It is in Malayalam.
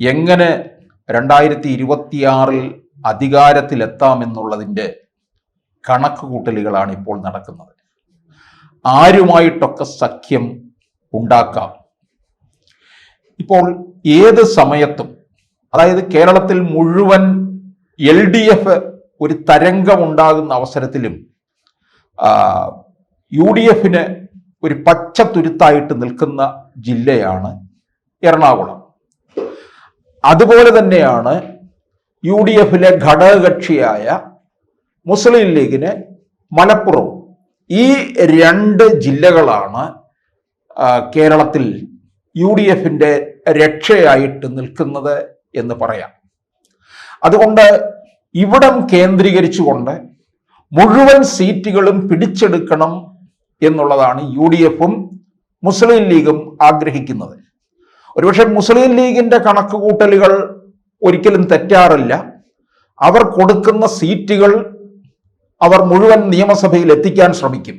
എങ്ങനെ 2026 അധികാരത്തിലെത്താമെന്നുള്ളതിൻ്റെ കണക്കുകൂട്ടലുകളാണ് ഇപ്പോൾ നടക്കുന്നത്. ആരുമായിട്ടൊക്കെ സഖ്യം ഉണ്ടാക്കാം. ഇപ്പോൾ ഏത് സമയത്തും, അതായത് കേരളത്തിൽ മുഴുവൻ LDF ഒരു തരംഗമുണ്ടാകുന്ന അവസരത്തിലും UDFന് ഒരു പച്ചത്തുരുത്തായിട്ട് നിൽക്കുന്ന ജില്ലയാണ് എറണാകുളം. അതുപോലെ തന്നെയാണ് UDFിലെ ഘടകകക്ഷിയായ മുസ്ലിം ലീഗിന് മലപ്പുറവും. ഈ രണ്ട് ജില്ലകളാണ് കേരളത്തിൽ UDFിൻ്റെ രക്ഷയായിട്ട് നിൽക്കുന്നത് എന്ന് പറയാം. അതുകൊണ്ട് ഇവിടം കേന്ദ്രീകരിച്ചുകൊണ്ട് മുഴുവൻ സീറ്റുകളും പിടിച്ചെടുക്കണം എന്നുള്ളതാണ് UDFും മുസ്ലിം ലീഗും ആഗ്രഹിക്കുന്നത്. ഒരുപക്ഷെ മുസ്ലിം ലീഗിൻ്റെ കണക്കുകൂട്ടലുകൾ ഒരിക്കലും തെറ്റാറില്ല. അവർ കൊടുക്കുന്ന സീറ്റുകൾ അവർ മുഴുവൻ നിയമസഭയിൽ എത്തിക്കാൻ ശ്രമിക്കും.